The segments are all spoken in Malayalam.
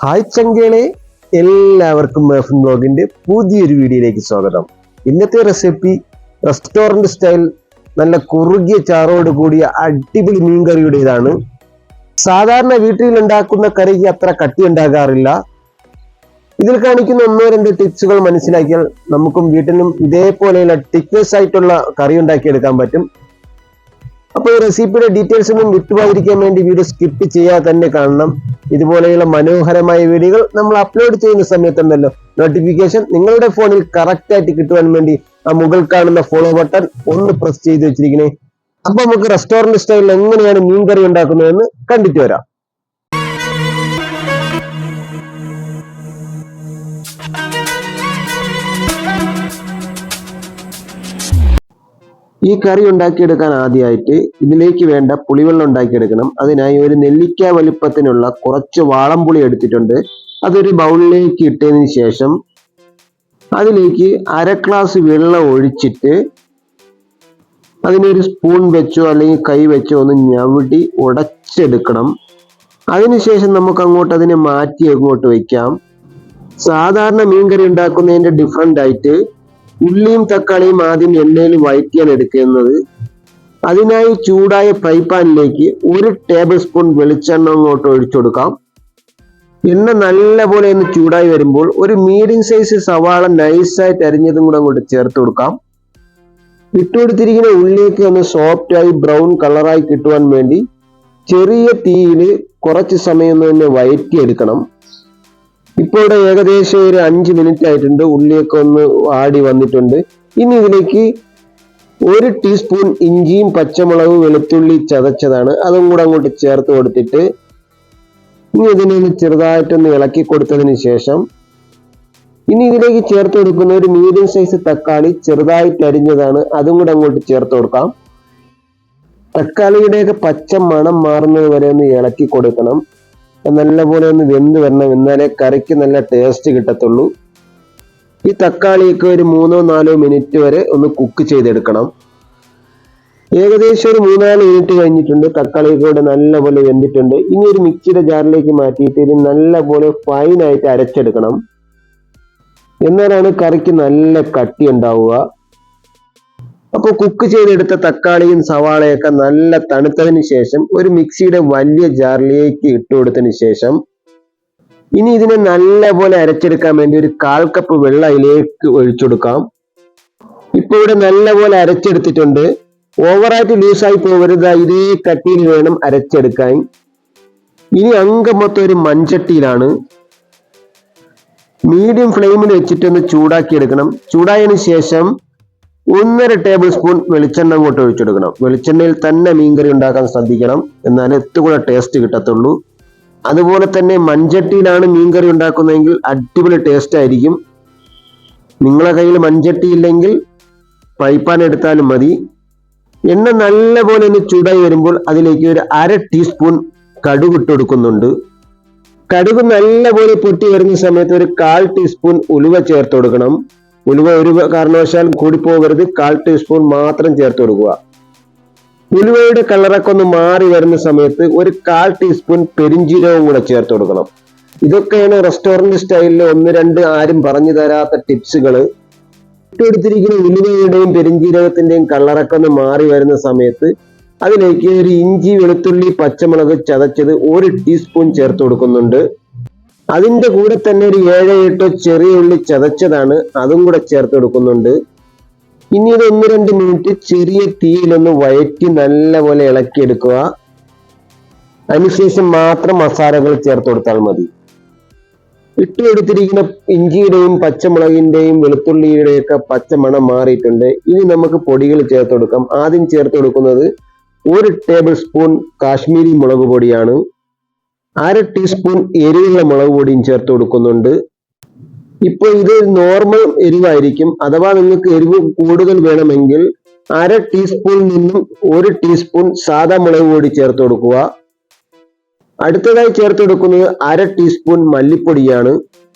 ഹായ് ചങ്കേളെ, എല്ലാവർക്കും മേഫിൻ ബ്ലോഗിന്റെ പുതിയൊരു വീഡിയോയിലേക്ക് സ്വാഗതം. ഇന്നത്തെ റെസിപ്പി റെസ്റ്റോറന്റ് സ്റ്റൈൽ നല്ല കുറുകിയ ചാറോട് കൂടിയ അടിപൊളി മീൻകറിയുടേതാണ്. സാധാരണ വീട്ടിൽ ഉണ്ടാക്കുന്ന കറിക്ക് അത്ര കട്ടി ഉണ്ടാകാറില്ല. ഇതിൽ കാണിക്കുന്ന ഒന്നോ രണ്ടോ ടിപ്സുകൾ മനസ്സിലാക്കിയാൽ നമുക്കും വീട്ടിലും ഇതേപോലെയുള്ള തിക്നെസ് ആയിട്ടുള്ള കറി ഉണ്ടാക്കിയെടുക്കാൻ പറ്റും. അപ്പോൾ ഈ റെസിപ്പിയുടെ ഡീറ്റെയിൽസ് ഒന്നും വിട്ടുപോയിരിക്കാൻ വേണ്ടി വീഡിയോ സ്കിപ്പ് ചെയ്യാതെ തന്നെ കാണണം. ഇതുപോലെയുള്ള മനോഹരമായ വീഡിയോകൾ നമ്മൾ അപ്ലോഡ് ചെയ്യുന്ന സമയത്തുണ്ടല്ലോ നോട്ടിഫിക്കേഷൻ നിങ്ങളുടെ ഫോണിൽ കറക്റ്റ് ആയിട്ട് കിട്ടുവാൻ വേണ്ടി ആ മുകളിൽ കാണുന്ന ഫോളോ ബട്ടൺ ഒന്ന് പ്രസ് ചെയ്ത് വെച്ചിരിക്കണേ. അപ്പൊ നമുക്ക് റെസ്റ്റോറന്റ് സ്റ്റൈലിൽ എങ്ങനെയാണ് മീൻ കറി ഉണ്ടാക്കുന്നതെന്ന് കണ്ടിട്ട് വരാം. ഈ കറി ഉണ്ടാക്കിയെടുക്കാൻ ആദ്യമായിട്ട് ഇതിലേക്ക് വേണ്ട പുളിവെള്ളം ഉണ്ടാക്കിയെടുക്കണം. അതിനായി ഒരു നെല്ലിക്ക വലിപ്പത്തിനുള്ള കുറച്ച് വാളംപുളി എടുത്തിട്ടുണ്ട്. അതൊരു ബൗളിലേക്ക് ഇട്ടതിന് ശേഷം അതിലേക്ക് അര ഗ്ലാസ് വെള്ളം ഒഴിച്ചിട്ട് അതിനൊരു സ്പൂൺ വെച്ചോ അല്ലെങ്കിൽ കൈ വെച്ചോ ഒന്ന് ഞവിടി ഉടച്ചെടുക്കണം. അതിനുശേഷം നമുക്ക് അങ്ങോട്ട് അതിനെ മാറ്റി അങ്ങോട്ട് വയ്ക്കാം. സാധാരണ മീൻകറി ഉണ്ടാക്കുന്നതിന്റെ ഡിഫറെന്റ് ആയിട്ട് ഉള്ളിയും തക്കാളിയും ആദ്യം എണ്ണയിൽ വഴറ്റിയാണ് എടുക്കുന്നത്. അതിനായി ചൂടായ ഫ്രൈ പാനിലേക്ക് 1 ടേബിൾ സ്പൂൺ വെളിച്ചെണ്ണ അങ്ങോട്ട് ഒഴിച്ചു കൊടുക്കാം. എണ്ണ നല്ലപോലെ ഒന്ന് ചൂടായി വരുമ്പോൾ ഒരു മീഡിയം സൈസ് സവാള നൈസായിട്ട് അരിഞ്ഞതും കൂടെ അങ്ങോട്ട് ചേർത്ത് കൊടുക്കാം. ഇട്ടുകൊടുത്തിരിക്കുന്ന ഉള്ളിലേക്ക് ഒന്ന് സോഫ്റ്റ് ആയി ബ്രൗൺ കളറായി കിട്ടുവാൻ വേണ്ടി ചെറിയ തീയിൽ കുറച്ച് സമയം ഒന്ന് വഴറ്റിയെടുക്കണം. ഇപ്പോൾ ഇവിടെ ഏകദേശം ഒരു 5 മിനിറ്റ് ആയിട്ടുണ്ട്. ഉള്ളിയൊക്കെ ഒന്ന് വാടി വന്നിട്ടുണ്ട്. ഇനി ഇതിലേക്ക് 1 ടീസ്പൂൺ ഇഞ്ചിയും പച്ചമുളകും വെളുത്തുള്ളി ചതച്ചതാണ് അതും കൂടെ അങ്ങോട്ട് ചേർത്ത് കൊടുത്തിട്ട് ഇനി ഇതിനെ ചെറുതായിട്ടൊന്ന് ഇളക്കി കൊടുത്തതിന് ശേഷം ഇനി ഇതിലേക്ക് ചേർത്ത് കൊടുക്കുന്ന ഒരു മീഡിയം സൈസ് തക്കാളി ചെറുതായിട്ട് അരിഞ്ഞതാണ് അതും കൂടെ അങ്ങോട്ട് ചേർത്ത് കൊടുക്കാം. തക്കാളിയുടെയൊക്കെ പച്ച മണം മാറുന്നത് വരെ ഒന്ന് ഇളക്കി കൊടുക്കണം. നല്ലപോലെ ഒന്ന് വെന്ത് വരണം, എന്നാലേ കറിക്ക് നല്ല ടേസ്റ്റ് കിട്ടത്തുള്ളൂ. ഈ തക്കാളിയൊക്കെ ഒരു 3-4 മിനിറ്റ് വരെ ഒന്ന് കുക്ക് ചെയ്തെടുക്കണം. ഏകദേശം ഒരു 3-4 മിനിറ്റ് കഴിഞ്ഞിട്ടുണ്ട്. തക്കാളിയൊക്കെ ഇവിടെ നല്ലപോലെ വെന്തിട്ടുണ്ട്. ഇനി ഒരു മിക്സിയുടെ ജാറിലേക്ക് മാറ്റിയിട്ട് ഇത് നല്ലപോലെ ഫൈനായിട്ട് അരച്ചെടുക്കണം. എന്നാലാണ് കറിക്ക് നല്ല കട്ടി ഉണ്ടാവുക. അപ്പോൾ കുക്ക് ചെയ്തെടുത്ത തക്കാളിയും സവാളയൊക്കെ നല്ല തണുത്തതിന് ശേഷം ഒരു മിക്സിയുടെ വലിയ ജാറിലേക്ക് ഇട്ട് കൊടുത്തതിന് ശേഷം ഇനി ഇതിനെ നല്ലപോലെ അരച്ചെടുക്കാൻ വേണ്ടി ഒരു 1/4 കപ്പ് വെള്ളം അതിലേക്ക് ഒഴിച്ചു കൊടുക്കാം. ഇപ്പൊ ഇവിടെ നല്ലപോലെ അരച്ചെടുത്തിട്ടുണ്ട്. ഓവറായിട്ട് ലൂസായി പോകരുത്, ഇതേ കട്ടിയിൽ വേണം അരച്ചെടുക്കാൻ. ഇനി അംഗം മൊത്തം ഒരു മൺചട്ടിയിലാണ് മീഡിയം ഫ്ലെയിമിൽ വെച്ചിട്ടൊന്ന് ചൂടാക്കി എടുക്കണം. ചൂടായതിനു ശേഷം 1.5 ടേബിൾ സ്പൂൺ വെളിച്ചെണ്ണ അങ്ങോട്ട് ഒഴിച്ചെടുക്കണം. വെളിച്ചെണ്ണയിൽ തന്നെ മീൻകറി ഉണ്ടാക്കാൻ ശ്രദ്ധിക്കണം, എന്നാലേ എത്തുകൂടെ ടേസ്റ്റ് കിട്ടത്തുള്ളൂ. അതുപോലെ തന്നെ മൺചട്ടിയിലാണ് മീൻകറി ഉണ്ടാക്കുന്നതെങ്കിൽ അടിപൊളി ടേസ്റ്റ് ആയിരിക്കും. നിങ്ങളെ കയ്യിൽ മൺചട്ടി ഇല്ലെങ്കിൽ ഫ്രൈ പാൻ എടുത്താലും മതി. എണ്ണ നല്ലപോലെ ഒന്ന് ചൂടായി വരുമ്പോൾ അതിലേക്ക് ഒരു 1/2 ടീസ്പൂൺ കടുക് ഇട്ട് കൊടുക്കുന്നുണ്ട്. കടുക് നല്ലപോലെ പൊട്ടി വരുന്ന സമയത്ത് ഒരു 1/4 ടീസ്പൂൺ ഉലുവ ചേർത്ത് കൊടുക്കണം. ഉലുവ ഒരു കാരണവശാലും കൂടിപ്പോകരുത്, 1/4 ടീസ്പൂൺ മാത്രം ചേർത്ത് കൊടുക്കുക. ഉലുവയുടെ കളറൊക്കെ ഒന്ന് മാറി വരുന്ന സമയത്ത് ഒരു 1/4 ടീസ്പൂൺ പെരിഞ്ജീരകവും കൂടെ ചേർത്ത് കൊടുക്കണം. ഇതൊക്കെയാണ് റെസ്റ്റോറന്റ് സ്റ്റൈലിൽ 1-2 ആരും പറഞ്ഞു തരാത്ത ടിപ്സുകൾ. ഇട്ടെടുത്തിരിക്കുന്ന ഉലുവയുടെയും പെരിഞ്ജീരകത്തിന്റെയും കളറൊക്കെ ഒന്ന് മാറി വരുന്ന സമയത്ത് അതിലേക്ക് ഒരു ഇഞ്ചി വെളുത്തുള്ളി പച്ചമുളക് ചതച്ചത് 1 ടീസ്പൂൺ ചേർത്ത് കൊടുക്കുന്നുണ്ട്. അതിന്റെ കൂടെ തന്നെ ഒരു 7-8 ചെറിയ ഉള്ളി ചതച്ചതാണ് അതും കൂടെ ചേർത്ത് കൊടുക്കുന്നുണ്ട്. ഇനി ഇത് 1-2 മിനിറ്റ് ചെറിയ തീയിലൊന്ന് വഴറ്റി നല്ലപോലെ ഇളക്കിയെടുക്കുക. അതിനുശേഷം മാത്രം മസാലകൾ ചേർത്ത് കൊടുത്താൽ മതി. ഇട്ടുകൊടുത്തിരിക്കുന്ന ഇഞ്ചിയുടെയും പച്ചമുളകിന്റെയും വെളുത്തുള്ളിയുടെയൊക്കെ പച്ചമണം മാറിയിട്ടുണ്ട്. ഇനി നമുക്ക് പൊടികൾ ചേർത്ത് കൊടുക്കാം. ആദ്യം ചേർത്ത് കൊടുക്കുന്നത് 1 ടേബിൾ സ്പൂൺ കാശ്മീരി മുളക് പൊടിയാണ്. 1/2 ടീസ്പൂൺ എരിവുള്ള മുളക് പൊടിയും ചേർത്ത് കൊടുക്കുന്നുണ്ട്. ഇപ്പോൾ ഇത് നോർമൽ എരിവായിരിക്കും. അഥവാ നിങ്ങൾക്ക് എരിവ് കൂടുതൽ വേണമെങ്കിൽ 1/2 ടീസ്പൂണിൽ നിന്നും 1 ടീസ്പൂൺ സാദാ മുളക് പൊടി ചേർത്ത് കൊടുക്കുക. അടുത്തതായി ചേർത്ത് കൊടുക്കുന്നത് 1/2 ടീസ്പൂൺ മല്ലിപ്പൊടിയാണ്.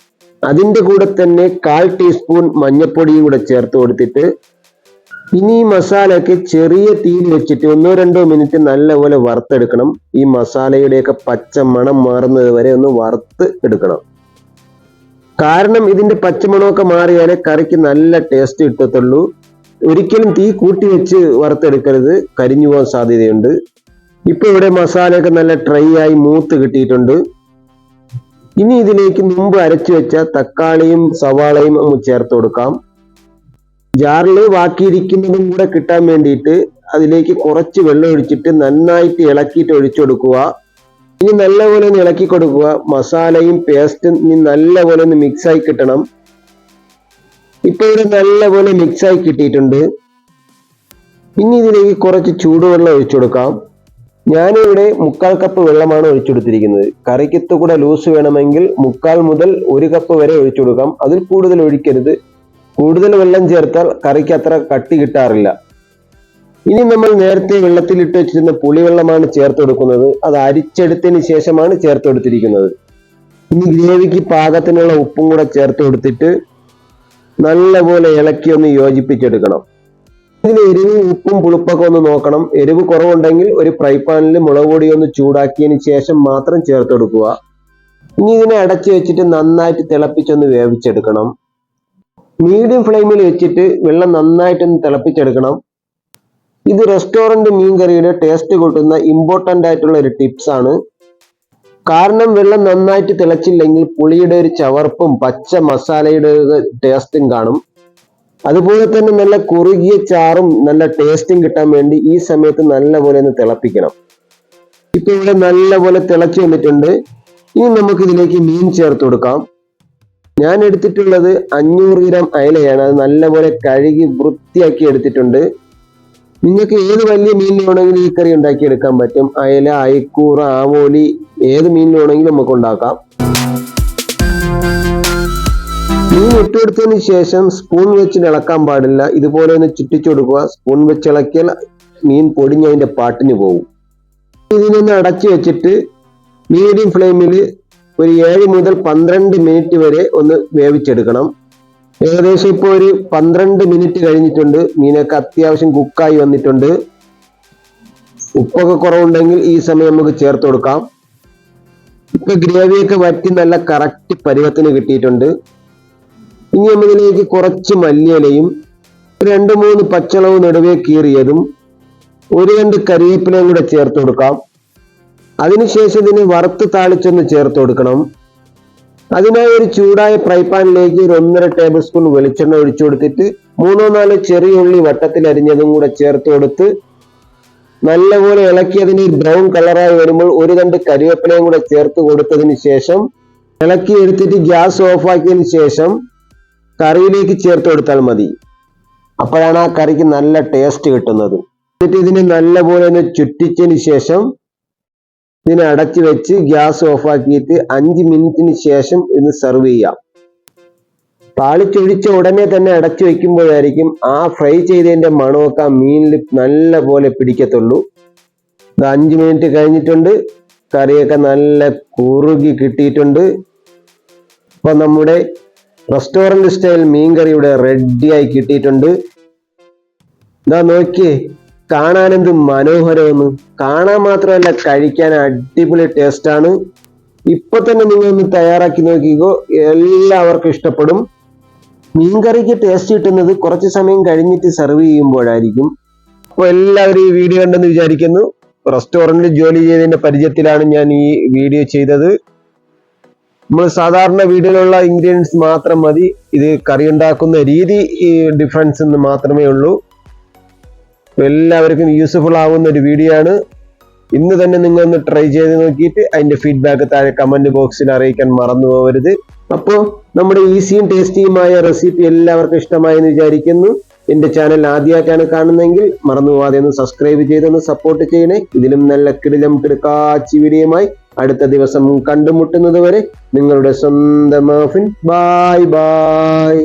അതിന്റെ കൂടെ തന്നെ 1/4 ടീസ്പൂൺ മഞ്ഞൾപ്പൊടിയും കൂടെ ചേർത്ത് കൊടുത്തിട്ട് ഇനി ഈ മസാലയൊക്കെ ചെറിയ തീയിൽ വെച്ചിട്ട് 1-2 മിനിറ്റ് നല്ലപോലെ വറുത്തെടുക്കണം. ഈ മസാലയുടെയൊക്കെ പച്ച മണം മാറുന്നത് വരെ ഒന്ന് വറുത്ത് എടുക്കണം. കാരണം ഇതിന്റെ പച്ചമണമൊക്കെ മാറിയാലേ കറിക്ക് നല്ല ടേസ്റ്റ് കിട്ടത്തുള്ളൂ. ഒരിക്കലും തീ കൂട്ടി വെച്ച് വറുത്തെടുക്കരുത്, കരിഞ്ഞു പോകാൻ സാധ്യതയുണ്ട്. ഇപ്പൊ ഇവിടെ മസാലയൊക്കെ നല്ല ഡ്രൈ ആയി മൂത്ത് കിട്ടിയിട്ടുണ്ട്. ഇനി ഇതിലേക്ക് മുമ്പ് അരച്ചു വെച്ച തക്കാളിയും സവാളയും ഒന്ന് ചേർത്ത് കൊടുക്കാം. ജാറിൽ ബാക്കിയിരിക്കുന്നതും കൂടെ കിട്ടാൻ വേണ്ടിയിട്ട് അതിലേക്ക് കുറച്ച് വെള്ളം ഒഴിച്ചിട്ട് നന്നായിട്ട് ഇളക്കിയിട്ട് ഒഴിച്ചു കൊടുക്കുക. ഇനി നല്ലപോലെ ഒന്ന് ഇളക്കി കൊടുക്കുക. മസാലയും പേസ്റ്റും ഇനി നല്ലപോലെ ഒന്ന് മിക്സായി കിട്ടണം. ഇപ്പൊ ഇവിടെ നല്ലപോലെ മിക്സായി കിട്ടിയിട്ടുണ്ട്. ഇനി ഇതിലേക്ക് കുറച്ച് ചൂടുവെള്ളം ഒഴിച്ചു കൊടുക്കാം. ഞാനിവിടെ 1/4 കപ്പ് വെള്ളമാണ് ഒഴിച്ചെടുത്തിരിക്കുന്നത്. കറിക്കത്ത് കൂടെ ലൂസ് വേണമെങ്കിൽ 1/4 മുതൽ 1 കപ്പ് വരെ ഒഴിച്ചു കൊടുക്കാം. അതിൽ കൂടുതൽ ഒഴിക്കരുത്. കൂടുതൽ വെള്ളം ചേർത്താൽ കറിക്ക് അത്ര കട്ടി കിട്ടാറില്ല. ഇനി നമ്മൾ നേരത്തെ വെള്ളത്തിലിട്ട് വെച്ചിരുന്ന പുളിവെള്ളമാണ് ചേർത്ത് കൊടുക്കുന്നത്. അത് അരിച്ചെടുത്തതിന് ശേഷമാണ് ചേർത്ത് കൊടുത്തിരിക്കുന്നത്. ഇനി ഗ്രേവിക്ക് പാകത്തിനുള്ള ഉപ്പും കൂടെ ചേർത്ത് കൊടുത്തിട്ട് നല്ലപോലെ ഇളക്കി ഒന്ന് യോജിപ്പിച്ചെടുക്കണം. ഇതിൽ എരിവും ഉപ്പും പുളിപ്പൊക്കെ ഒന്ന് നോക്കണം. എരിവ് കുറവുണ്ടെങ്കിൽ ഒരു ഫ്രൈ പാനിൽ മുളക് പൊടി ഒന്ന് ചൂടാക്കിയതിന് ശേഷം മാത്രം ചേർത്ത് കൊടുക്കുക. ഇനി ഇതിനെ അടച്ചു വെച്ചിട്ട് നന്നായിട്ട് തിളപ്പിച്ചൊന്ന് വേവിച്ചെടുക്കണം. മീഡിയം ഫ്ലെയിമിൽ വെച്ചിട്ട് വെള്ളം നന്നായിട്ടൊന്ന് തിളപ്പിച്ചെടുക്കണം. ഇത് റെസ്റ്റോറന്റ് മീൻകറിയുടെ ടേസ്റ്റ് കൂട്ടുന്ന ഇമ്പോർട്ടന്റ് ആയിട്ടുള്ള ഒരു ടിപ്സ് ആണ്. കാരണം വെള്ളം നന്നായിട്ട് തിളച്ചില്ലെങ്കിൽ പുളിയുടെ ഒരു ചവർപ്പും പച്ച മസാലയുടെ ടേസ്റ്റും കാണും. അതുപോലെ തന്നെ നല്ല കുറുകിയ ചാറും നല്ല ടേസ്റ്റും കിട്ടാൻ വേണ്ടി ഈ സമയത്ത് നല്ലപോലെ ഒന്ന് തിളപ്പിക്കണം. ഇപ്പൊ ഇവിടെ നല്ലപോലെ തിളച്ചു വന്നിട്ടുണ്ട്. ഇനി നമുക്ക് ഇതിലേക്ക് മീൻ ചേർത്ത് കൊടുക്കാം. ഞാൻ എടുത്തിട്ടുള്ളത് 500 ഗ്രാം അയലയാണ്. അത് നല്ലപോലെ കഴുകി വൃത്തിയാക്കി എടുത്തിട്ടുണ്ട്. നിങ്ങൾക്ക് ഏത് വലിയ മീനിൽ വേണമെങ്കിലും ഈ കറി ഉണ്ടാക്കി എടുക്കാൻ പറ്റും. അയല, അയക്കൂറ, ആവോലി, ഏത് മീനിൽ വേണമെങ്കിലും നമുക്ക് ഉണ്ടാക്കാം. മീൻ ഇട്ടുകൊടുത്തതിന് ശേഷം സ്പൂൺ വെച്ച് ഇളക്കാൻ പാടില്ല. ഇതുപോലെ ഒന്ന് ചുറ്റിച്ചു കൊടുക്കുക. സ്പൂൺ വെച്ച് ഇളക്കിയാൽ മീൻ പൊടിഞ്ഞ് അതിന്റെ പാട്ടിന് പോകും. ഇതിനൊന്ന് അടച്ചു വെച്ചിട്ട് മീഡിയം ഫ്ലെയിമിൽ ഒരു 7 മുതൽ 12 മിനിറ്റ് വരെ ഒന്ന് വേവിച്ചെടുക്കണം. ഏകദേശം ഇപ്പോൾ ഒരു 12 മിനിറ്റ് കഴിഞ്ഞിട്ടുണ്ട്. മീനൊക്കെ അത്യാവശ്യം കുക്കായി വന്നിട്ടുണ്ട്. ഉപ്പൊക്കെ കുറവുണ്ടെങ്കിൽ ഈ സമയം നമുക്ക് ചേർത്ത് കൊടുക്കാം. ഇപ്പൊ ഗ്രേവിയൊക്കെ വറ്റി നല്ല കറക്റ്റ് പരുവത്തിന് കിട്ടിയിട്ടുണ്ട്. ഇനി നമ്മളിതിലേക്ക് കുറച്ച് മല്ലിയിലയും 2-3 പച്ചമുളക് നടുവേ കീറിയതും 1-2 കറിവേപ്പിലയും കൂടെ ചേർത്ത് കൊടുക്കാം. അതിനുശേഷം ഇതിന് വറുത്ത് താളിച്ചൊന്ന് ചേർത്ത് കൊടുക്കണം. അതിനായി ഒരു ചൂടായ ഫ്രൈ പാനിലേക്ക് ഒരു 1.5 ടേബിൾ സ്പൂൺ വെളിച്ചെണ്ണ ഒഴിച്ചു കൊടുത്തിട്ട് 3-4 ചെറിയ ഉള്ളി വട്ടത്തിൽ അരിഞ്ഞതും കൂടെ ചേർത്ത് കൊടുത്ത് നല്ലപോലെ ഇളക്കി അതിന് ബ്രൗൺ കളറായി വരുമ്പോൾ 1-2 കറിവേപ്പിലയും കൂടെ ചേർത്ത് കൊടുത്തതിന് ശേഷം ഇളക്കി എടുത്തിട്ട് ഗ്യാസ് ഓഫ് ആക്കിയതിന് ശേഷം കറിയിലേക്ക് ചേർത്ത് കൊടുത്താൽ മതി. അപ്പോഴാണ് ആ കറിക്ക് നല്ല ടേസ്റ്റ് കിട്ടുന്നത്. എന്നിട്ട് ഇതിനെ നല്ലപോലെ ഒന്ന് ചുറ്റിച്ചതിന് ശേഷം ഇതിനെ അടച്ചു വെച്ച് ഗ്യാസ് ഓഫ് ആക്കിയിട്ട് 5 മിനിറ്റിന് ശേഷം ഇത് സെർവ് ചെയ്യാം. താളിച്ചൊഴിച്ച ഉടനെ തന്നെ അടച്ചു വെക്കുമ്പോഴായിരിക്കും ആ ഫ്രൈ ചെയ്തതിന്റെ മണമൊക്കെ ആ മീനിൽ നല്ല പോലെ പിടിക്കത്തുള്ളൂ. 5 മിനിറ്റ് കഴിഞ്ഞിട്ടുണ്ട്. കറിയൊക്കെ നല്ല കുറുകി കിട്ടിയിട്ടുണ്ട്. അപ്പൊ നമ്മുടെ റെസ്റ്റോറന്റ് സ്റ്റൈൽ മീൻകറി ഇവിടെ റെഡിയായി കിട്ടിയിട്ടുണ്ട്. ഇതാ നോക്കിയേ, കാണാനെന്ത് മനോഹരമെന്ന്. കാണാൻ മാത്രമല്ല കഴിക്കാൻ അടിപൊളി ടേസ്റ്റ് ആണ്. ഇപ്പൊ തന്നെ നിങ്ങൾ ഒന്ന് തയ്യാറാക്കി നോക്കിക്കോ, എല്ലാവർക്കും ഇഷ്ടപ്പെടും. മീൻകറിക്ക് ടേസ്റ്റ് കിട്ടുന്നത് കുറച്ച് സമയം കഴിഞ്ഞിട്ട് സെർവ് ചെയ്യുമ്പോഴായിരിക്കും. അപ്പോൾ എല്ലാവരും ഈ വീഡിയോ കണ്ടെന്ന് വിചാരിക്കുന്നു. റെസ്റ്റോറന്റിൽ ജോലി ചെയ്തതിന്റെ പരിചയത്തിലാണ് ഞാൻ ഈ വീഡിയോ ചെയ്തത്. നമ്മൾ സാധാരണ വീഡിയോയിലുള്ള ഇൻഗ്രീഡിയൻസ് മാത്രം മതി. ഇത് കറി ഉണ്ടാക്കുന്ന രീതി ഡിഫറൻസ് മാത്രമേ ഉള്ളൂ. എല്ലാവർക്കും യൂസ്ഫുൾ ആവുന്ന ഒരു വീഡിയോ ആണ്. ഇന്ന് തന്നെ നിങ്ങൾ ഒന്ന് ട്രൈ ചെയ്ത് നോക്കിയിട്ട് അതിന്റെ ഫീഡ്ബാക്ക് താഴെ കമന്റ് ബോക്സിൽ അറിയിക്കാൻ മറന്നു പോകരുത്. അപ്പോൾ നമ്മുടെ ഈസിയും ടേസ്റ്റിയുമായ റെസിപ്പി എല്ലാവർക്കും ഇഷ്ടമായെന്ന് വിചാരിക്കുന്നു. എന്റെ ചാനൽ ആദ്യമായിട്ടാണ് കാണുന്നതെങ്കിൽ മറന്നു പോകാതെ ഒന്ന് സബ്സ്ക്രൈബ് ചെയ്തൊന്ന് സപ്പോർട്ട് ചെയ്യണേ. ഇതിലും നല്ല കിടിലം കിടക്കാച്ചി വീഡിയോയുമായി അടുത്ത ദിവസം കണ്ടുമുട്ടുന്നത് വരെ നിങ്ങളുടെ സ്വന്തം മാഫിൻ. Bye bye.